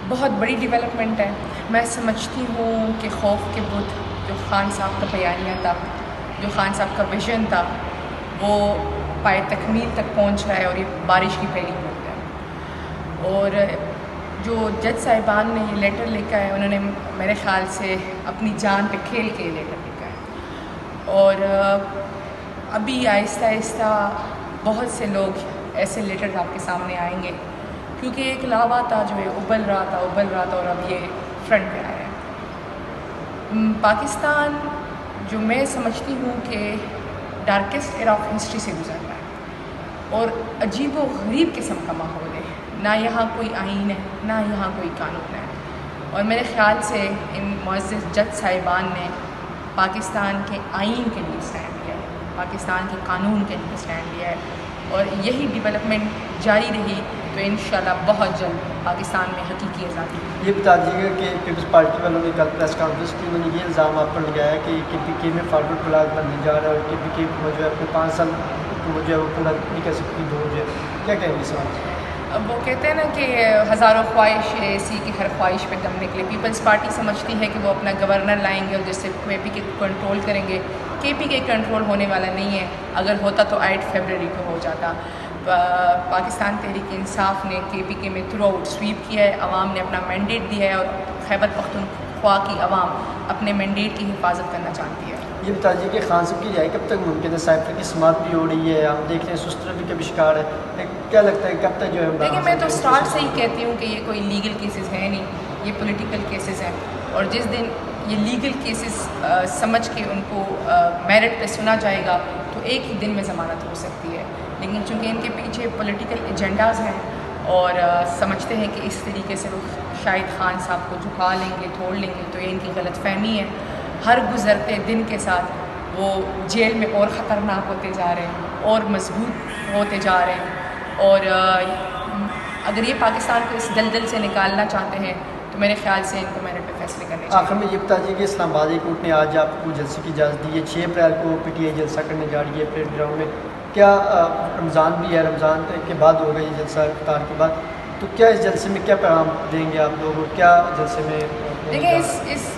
بہت بڑی ڈیولپمنٹ ہے. میں سمجھتی ہوں کہ خوف کے بت جو خان صاحب کا بیانیہ تھا، جو خان صاحب کا ویژن تھا، وہ پائے تکمیل تک پہنچ رہا ہے اور یہ بارش کی پہلی بوند ہے. اور جو جج صاحبان نے یہ لیٹر لکھا ہے، انہوں نے میرے خیال سے اپنی جان پہ کھیل کے یہ لیٹر لکھا ہے. اور ابھی آہستہ آہستہ بہت سے لوگ ایسے لیٹر آپ کے سامنے آئیں گے، کیونکہ ایک لاوا تھا جو ہے ابل رہا تھا اور اب یہ فرنٹ پہ آیا ہے. پاکستان جو میں سمجھتی ہوں کہ ڈارکسٹ ایرا آف ہسٹری سے گزر رہا ہے اور عجیب و غریب قسم کا ماحول ہے. نہ یہاں کوئی آئین ہے، نہ یہاں کوئی قانون ہے. اور میرے خیال سے ان معزز جج صاحبان نے پاکستان کے آئین کے لیے اسٹینڈ لیا ہے، پاکستان کے قانون کے لیے اسٹینڈ لیا ہے. اور یہی ڈیولپمنٹ جاری رہی تو انشاءاللہ بہت جلد پاکستان میں حقیقی آزادی ہوگی. یہ بتا دیجیے گا کہ پیپلز پارٹی والوں نے کل پریس کانفرنس کی، انہوں نے یہ الزام آپ پر لگایا کہ KPK میں فارورڈ بلاک بننے جا رہا ہے اور KPK کو جو ہے اپنے 5 سال کو جو ہے وہ پورا نہیں کر سکتی دور جو ہے. کیا کہیں گے سوال؟ اب وہ کہتے ہیں نا کہ ہزاروں خواہش ایسی کہ ہر خواہش پہ دم نکلے. پیپلز پارٹی سمجھتی ہے کہ وہ اپنا گورنر لائیں گے اور جس سے KPK کو کنٹرول کریں گے. KPK کنٹرول ہونے والا نہیں ہے. اگر ہوتا تو 8 فروری کو ہو جاتا. پاکستان تحریک انصاف نے KPK میں تھرو آؤٹ سویپ کیا ہے. عوام نے اپنا مینڈیٹ دیا ہے اور خیبر پختونخوا کی عوام اپنے مینڈیٹ کی حفاظت کرنا چاہتی ہے. یہ بتا دیجیے کہ خان صاحب کی رہائی کب تک ممکن ہے؟ سائبر کی سماعت بھی ہو رہی ہے، ہم دیکھ رہے ہیں سست روی کا بھی شکار ہے. کیا لگتا ہے کب تک جو ہے؟ دیکھیں، میں تو اسٹارٹ سے ہی کہتی ہوں کہ یہ کوئی لیگل کیسز ہیں نہیں، یہ پولیٹیکل کیسز ہیں. اور جس دن یہ لیگل کیسز سمجھ کے ان کو میرٹ پہ سنا جائے گا تو ایک ہی دن میں ضمانت ہو سکتی ہے. لیکن چونکہ ان کے پیچھے پولیٹیکل ایجنڈاز ہیں اور سمجھتے ہیں کہ اس طریقے سے وہ شاید خان صاحب کو جھکا لیں گے، توڑ لیں گے، تو یہ ان کی غلط فہمی ہے. ہر گزرتے دن کے ساتھ وہ جیل میں اور خطرناک ہوتے جا رہے ہیں اور مضبوط ہوتے جا رہے ہیں. اور اگر یہ پاکستان کو اس دلدل سے نکالنا چاہتے ہیں تو میرے خیال سے ان کو میرٹ پہ فیصلے کرنے چاہیے. آخر میں یہ بتا دیجیے کہ اسلام آباد ہائی کورٹ نے آج آپ کو جلسے کی اجازت دی ہے. 6 اپریل کو PTI جلسہ کرنے جا رہی ہے پریڈ گراؤنڈ میں. کیا رمضان بھی ہے، رمضان کے بعد ہوگا یہ جلسہ افطار کے بعد، تو کیا اس جلسے میں کیا پیغام دیں گے آپ لوگ؟ کیا جلسے میں دیکھیں، اس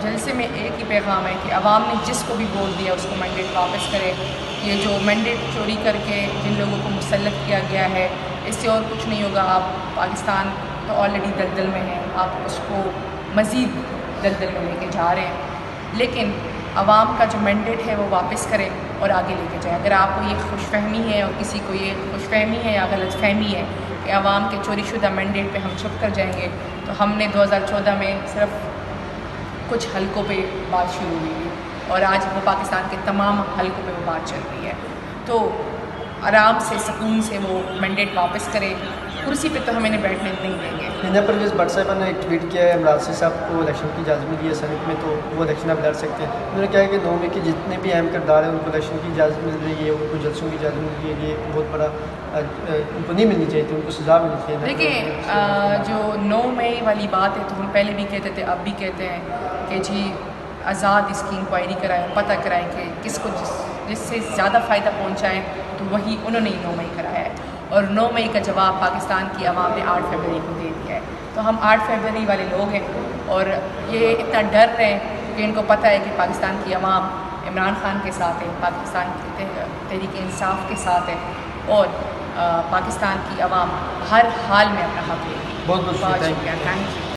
جلسے میں ایک ہی پیغام ہے کہ عوام نے جس کو بھی ووٹ دیا اس کو مینڈیٹ واپس کرے. یہ جو مینڈیٹ چوری کر کے جن لوگوں کو مسلط کیا گیا ہے، اس سے اور کچھ نہیں ہوگا. آپ پاکستان تو آلریڈی دلدل میں ہیں، آپ اس کو مزید دلدل میں لے کے جا رہے ہیں. لیکن عوام کا جو مینڈیٹ ہے وہ واپس کریں اور آگے لے کے جائیں. اگر آپ کو یہ خوش فہمی ہے اور کسی کو یہ خوش فہمی ہے یا غلط فہمی ہے کہ عوام کے چوری شدہ مینڈیٹ پہ ہم چھپ کر جائیں گے، تو ہم نے 2014 میں صرف کچھ حلقوں پہ بات شروع ہوئی ہے اور آج وہ پاکستان کے تمام حلقوں پہ وہ بات چل رہی ہے. تو آرام سے سکون سے وہ مینڈیٹ واپس کرے. کرسی پہ تو ہم انہیں بیٹھنے نہیں دیں گے. ہند پرویز بٹ صاحبہ نے ایک ٹویٹ کیا ہے عمران صاحب کو الیکشن کی اجازت ملی ہے سینٹ میں، تو وہ الیکشن اب لڑ سکتے ہیں. انہوں نے کہا ہے کہ 9 مئی کے جتنے بھی اہم کردار ہیں ان کو الیکشن کی اجازت مل رہی ہے، ان کو جلسوں کی اجازت مل رہی ہے. یہ بہت بڑا ان کو نہیں ملنی چاہیے تھی، ان کو سزا ملنی چاہیے. دیکھیں، جو 9 مئی والی بات ہے تو ہم پہلے بھی کہتے تھے، اب بھی کہتے ہیں کہ جی آزاد اس کی انکوائری کرائیں، پتہ کرائیں کہ کس کو جس سے زیادہ فائدہ پہنچائیں، تو وہی انہوں نے 9 مئی کرایا ہے. اور 9 مئی کا جواب پاکستان کی عوام نے 8 فروری کو دے دیا ہے. تو ہم 8 فروری والے لوگ ہیں اور یہ اتنا ڈر رہے ہیں کہ ان کو پتہ ہے کہ پاکستان کی عوام عمران خان کے ساتھ ہے، پاکستان کی تحریک انصاف کے ساتھ ہے اور پاکستان کی عوام ہر حال میں اپنا حق لے گی. بہت شکریہ. Thank you.